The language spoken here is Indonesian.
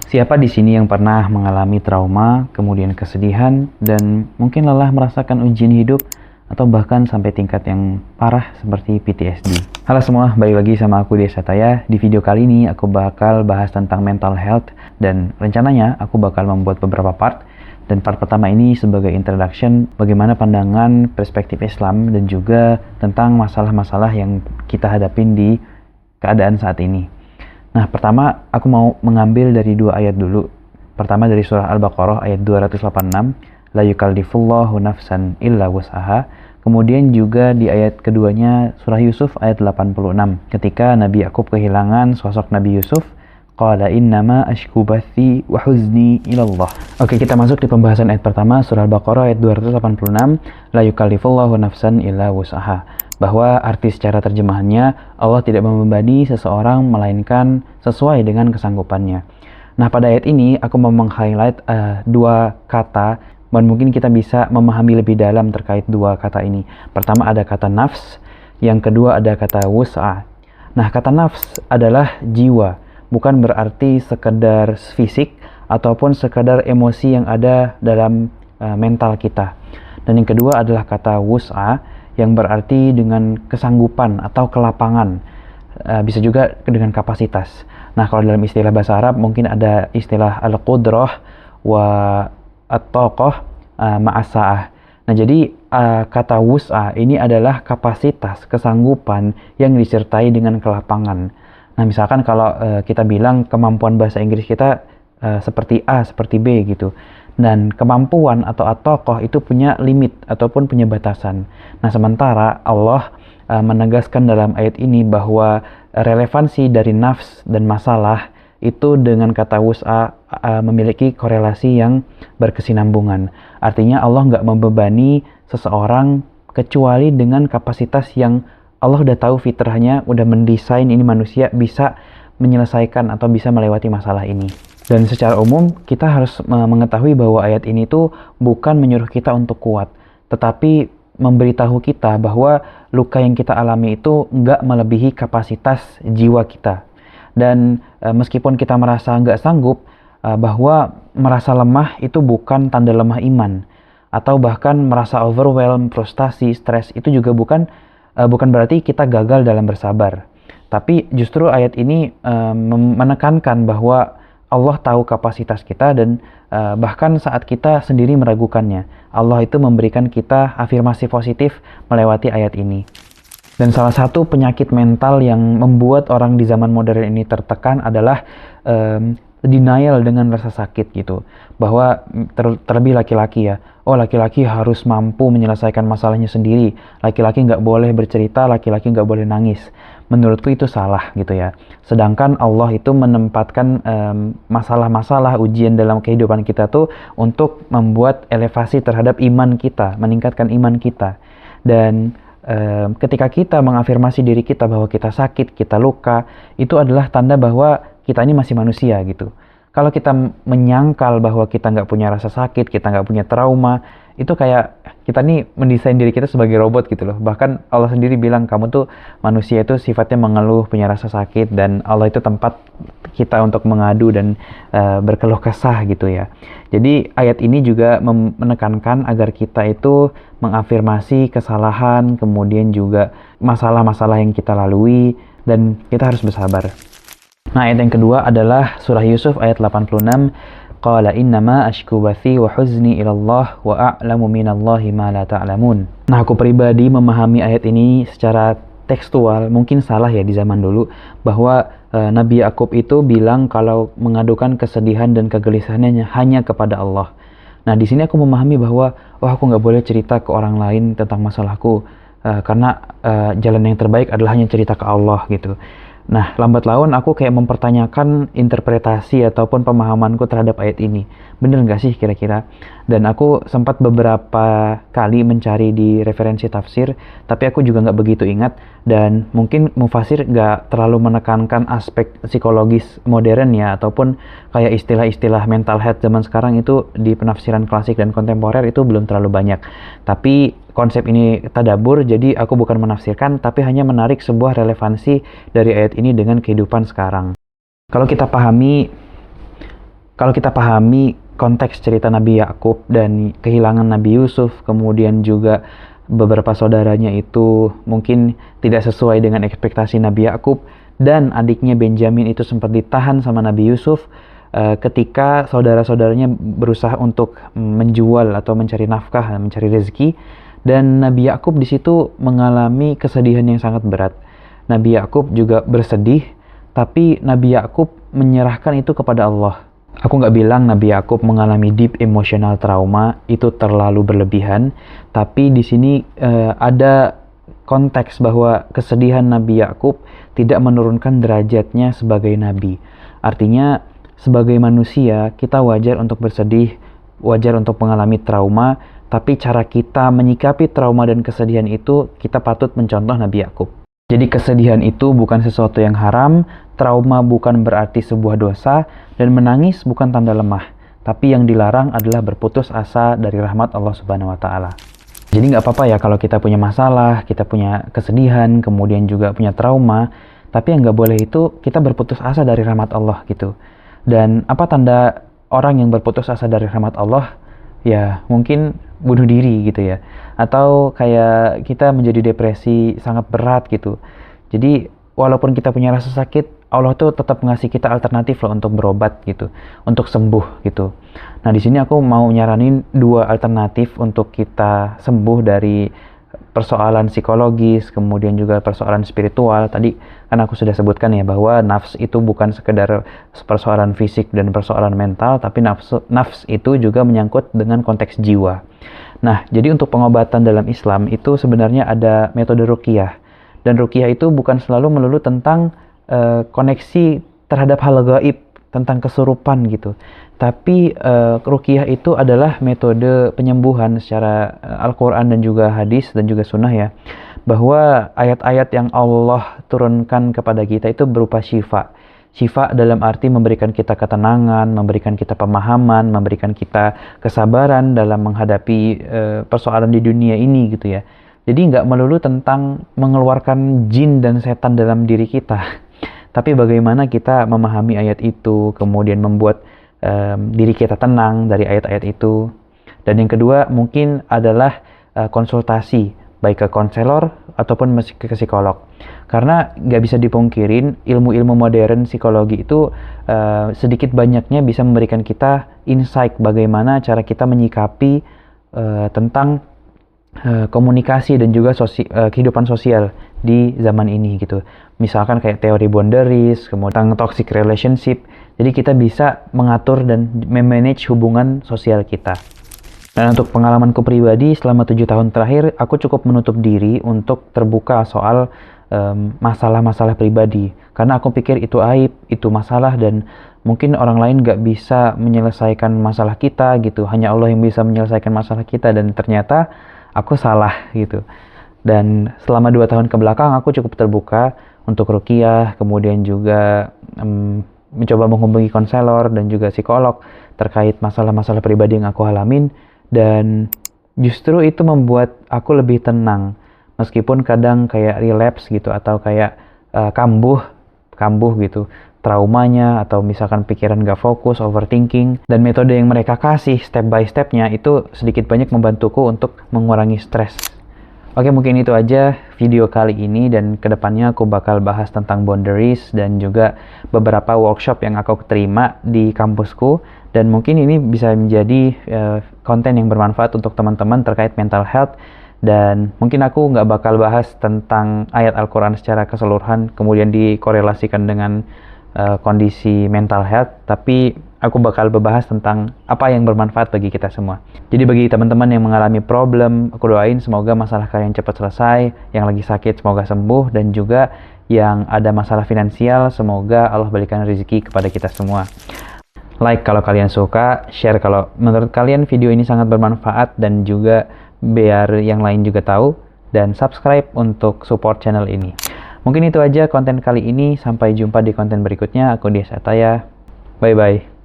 Siapa di sini yang pernah mengalami trauma, kemudian kesedihan, dan mungkin lelah merasakan ujian hidup, atau bahkan sampai tingkat yang parah seperti PTSD? Halo semua, balik lagi sama aku Desa Taya. Di video kali ini aku bakal bahas tentang mental health, dan rencananya aku bakal membuat beberapa part. Dan part pertama ini sebagai introduction bagaimana pandangan perspektif Islam dan juga tentang masalah-masalah yang kita hadapin di keadaan saat ini. Nah, pertama aku mau mengambil dari dua ayat dulu. Pertama dari surah Al-Baqarah ayat 286, la yukallifullahu nafsan illa wus'aha. Kemudian juga di ayat keduanya surah Yusuf ayat 86, ketika Nabi Yakub kehilangan sosok Nabi Yusuf, qala innama ashku bathi wa huzni ilallah. Oke, kita masuk di pembahasan ayat pertama surah Al-Baqarah ayat 286, la yukallifullahu nafsan illa wus'aha. Bahwa arti secara terjemahannya, Allah tidak membebani seseorang melainkan sesuai dengan kesanggupannya. Nah, pada ayat ini aku mau meng-highlight dua kata, dan mungkin kita bisa memahami lebih dalam terkait dua kata ini. Pertama ada kata nafs, yang kedua ada kata wus'a. Nah, kata nafs adalah jiwa, bukan berarti sekedar fisik ataupun sekedar emosi yang ada dalam mental kita. Dan yang kedua adalah kata wus'a, yang berarti dengan kesanggupan atau kelapangan, bisa juga dengan kapasitas. Nah, kalau dalam istilah bahasa Arab mungkin ada istilah al-qudrah wa at-taqah ma'asa'ah. Nah, jadi kata wus'a ini adalah kapasitas, kesanggupan yang disertai dengan kelapangan. Nah, misalkan kalau kita bilang kemampuan bahasa Inggris kita seperti A, seperti B gitu. Dan kemampuan atau at-taqah itu punya limit ataupun punya batasan. Nah, sementara Allah menegaskan dalam ayat ini bahwa relevansi dari nafs dan masalah itu dengan kata wus'a memiliki korelasi yang berkesinambungan. Artinya Allah nggak membebani seseorang kecuali dengan kapasitas yang Allah udah tahu fitrahnya, udah mendesain ini manusia bisa menyelesaikan atau bisa melewati masalah ini. Dan secara umum kita harus mengetahui bahwa ayat ini tuh bukan menyuruh kita untuk kuat, tetapi memberitahu kita bahwa luka yang kita alami itu nggak melebihi kapasitas jiwa kita. Dan meskipun kita merasa nggak sanggup, bahwa merasa lemah itu bukan tanda lemah iman, atau bahkan merasa overwhelmed, frustasi, stres itu juga bukan berarti kita gagal dalam bersabar. Tapi justru ayat ini menekankan bahwa Allah tahu kapasitas kita, dan bahkan saat kita sendiri meragukannya, Allah itu memberikan kita afirmasi positif melewati ayat ini. Dan salah satu penyakit mental yang membuat orang di zaman modern ini tertekan adalah denial dengan rasa sakit gitu. Bahwa terlebih laki-laki ya, laki-laki harus mampu menyelesaikan masalahnya sendiri, laki-laki nggak boleh bercerita, laki-laki nggak boleh nangis. Menurutku itu salah gitu ya. Sedangkan Allah itu menempatkan masalah-masalah ujian dalam kehidupan kita tuh untuk membuat elevasi terhadap iman kita, meningkatkan iman kita. Dan ketika kita mengafirmasi diri kita bahwa kita sakit, kita luka, itu adalah tanda bahwa kita ini masih manusia gitu. Kalau kita menyangkal bahwa kita nggak punya rasa sakit, kita nggak punya trauma, itu kayak kita nih mendesain diri kita sebagai robot gitu loh. Bahkan Allah sendiri bilang kamu tuh manusia itu sifatnya mengeluh, punya rasa sakit, dan Allah itu tempat kita untuk mengadu dan berkeluh kesah gitu ya. Jadi ayat ini juga menekankan agar kita itu mengafirmasi kesalahan, kemudian juga masalah-masalah yang kita lalui, dan kita harus bersabar. Nah, ayat yang kedua adalah surah Yusuf ayat 86, qala innama ashku bathi wa huzni ilallah wa a'lamu minallahi ma la ta'lamun. Nah, aku pribadi memahami ayat ini secara tekstual, mungkin salah ya di zaman dulu, bahwa Nabi Yakub itu bilang kalau mengadukan kesedihan dan kegelisahannya hanya kepada Allah. Nah, di sini aku memahami bahwa aku nggak boleh cerita ke orang lain tentang masalahku, karena jalan yang terbaik adalah hanya cerita ke Allah gitu. Nah, lambat laun aku kayak mempertanyakan interpretasi ataupun pemahamanku terhadap ayat ini. Bener nggak sih kira-kira? Dan aku sempat beberapa kali mencari di referensi tafsir, tapi aku juga nggak begitu ingat. Dan mungkin mufasir nggak terlalu menekankan aspek psikologis modern ya, ataupun kayak istilah-istilah mental health zaman sekarang itu di penafsiran klasik dan kontemporer itu belum terlalu banyak. Tapi konsep ini tadabur, jadi aku bukan menafsirkan, tapi hanya menarik sebuah relevansi dari ayat ini dengan kehidupan sekarang. Kalau kita pahami Kalau kita pahami konteks cerita Nabi Yakub dan kehilangan Nabi Yusuf, kemudian juga beberapa saudaranya itu mungkin tidak sesuai dengan ekspektasi Nabi Yakub, dan adiknya Benjamin itu sempat ditahan sama Nabi Yusuf ketika saudara-saudaranya berusaha untuk menjual atau mencari nafkah, mencari rezeki, dan Nabi Yakub di situ mengalami kesedihan yang sangat berat. Nabi Yakub juga bersedih, tapi Nabi Yakub menyerahkan itu kepada Allah. Aku nggak bilang Nabi Yakub mengalami deep emotional trauma, itu terlalu berlebihan, tapi di sini ada konteks bahwa kesedihan Nabi Yakub tidak menurunkan derajatnya sebagai nabi. Artinya, sebagai manusia, kita wajar untuk bersedih, wajar untuk mengalami trauma, tapi cara kita menyikapi trauma dan kesedihan itu, kita patut mencontoh Nabi Yakub. Jadi kesedihan itu bukan sesuatu yang haram, trauma bukan berarti sebuah dosa, dan menangis bukan tanda lemah. Tapi yang dilarang adalah berputus asa dari rahmat Allah Subhanahu wa Ta'ala. Jadi nggak apa-apa ya kalau kita punya masalah, kita punya kesedihan, kemudian juga punya trauma, tapi yang nggak boleh itu kita berputus asa dari rahmat Allah gitu. Dan apa tanda orang yang berputus asa dari rahmat Allah? Ya mungkin bunuh diri gitu ya. Atau kayak kita menjadi depresi sangat berat gitu. Jadi walaupun kita punya rasa sakit, Allah tuh tetap ngasih kita alternatif loh untuk berobat gitu, untuk sembuh gitu. Nah di sini aku mau nyaranin 2 alternatif untuk kita sembuh dari persoalan psikologis, kemudian juga persoalan spiritual. Tadi kan aku sudah sebutkan ya bahwa nafs itu bukan sekedar persoalan fisik dan persoalan mental, tapi nafs itu juga menyangkut dengan konteks jiwa. Nah, jadi untuk pengobatan dalam Islam itu sebenarnya ada metode ruqyah. Dan ruqyah itu bukan selalu melulu tentang koneksi terhadap hal gaib, tentang kesurupan gitu. Tapi ruqyah itu adalah metode penyembuhan secara Al-Quran dan juga hadis dan juga sunnah ya. Bahwa ayat-ayat yang Allah turunkan kepada kita itu berupa syifa. Syifa dalam arti memberikan kita ketenangan, memberikan kita pemahaman, memberikan kita kesabaran dalam menghadapi persoalan di dunia ini gitu ya. Jadi nggak melulu tentang mengeluarkan jin dan setan dalam diri kita. Tapi bagaimana kita memahami ayat itu, kemudian membuat diri kita tenang dari ayat-ayat itu. Dan yang kedua mungkin adalah konsultasi, baik ke konselor ataupun ke psikolog. Karena nggak bisa dipungkirin ilmu-ilmu modern psikologi itu sedikit banyaknya bisa memberikan kita insight bagaimana cara kita menyikapi tentang komunikasi dan juga kehidupan sosial di zaman ini gitu. Misalkan kayak teori boundaries, kemudian toxic relationship. Jadi kita bisa mengatur dan memanage hubungan sosial kita. Dan untuk pengalamanku pribadi selama 7 tahun terakhir, aku cukup menutup diri untuk terbuka soal masalah-masalah pribadi. Karena aku pikir itu aib, itu masalah, dan mungkin orang lain gak bisa menyelesaikan masalah kita gitu. Hanya Allah yang bisa menyelesaikan masalah kita, dan ternyata aku salah gitu. Dan selama 2 tahun ke belakang aku cukup terbuka untuk ruqyah, kemudian juga mencoba menghubungi konselor dan juga psikolog terkait masalah-masalah pribadi yang aku alamin, dan justru itu membuat aku lebih tenang meskipun kadang kayak relapse gitu atau kayak kambuh gitu traumanya, atau misalkan pikiran gak fokus, overthinking. Dan metode yang mereka kasih step by stepnya itu sedikit banyak membantuku untuk mengurangi stres. Oke, mungkin itu aja video kali ini, dan kedepannya aku bakal bahas tentang boundaries dan juga beberapa workshop yang aku terima di kampusku, dan mungkin ini bisa menjadi konten yang bermanfaat untuk teman-teman terkait mental health. Dan mungkin aku nggak bakal bahas tentang ayat Al-Quran secara keseluruhan kemudian dikorelasikan dengan kondisi mental health, tapi aku bakal membahas tentang apa yang bermanfaat bagi kita semua. Jadi bagi teman-teman yang mengalami problem, aku doain semoga masalah kalian cepat selesai, yang lagi sakit semoga sembuh, dan juga yang ada masalah finansial semoga Allah berikan rezeki kepada kita semua. Like kalau kalian suka, share kalau menurut kalian video ini sangat bermanfaat, dan juga biar yang lain juga tahu, dan subscribe untuk support channel ini. Mungkin itu aja konten kali ini, sampai jumpa di konten berikutnya. Aku Dias Ataya, bye bye.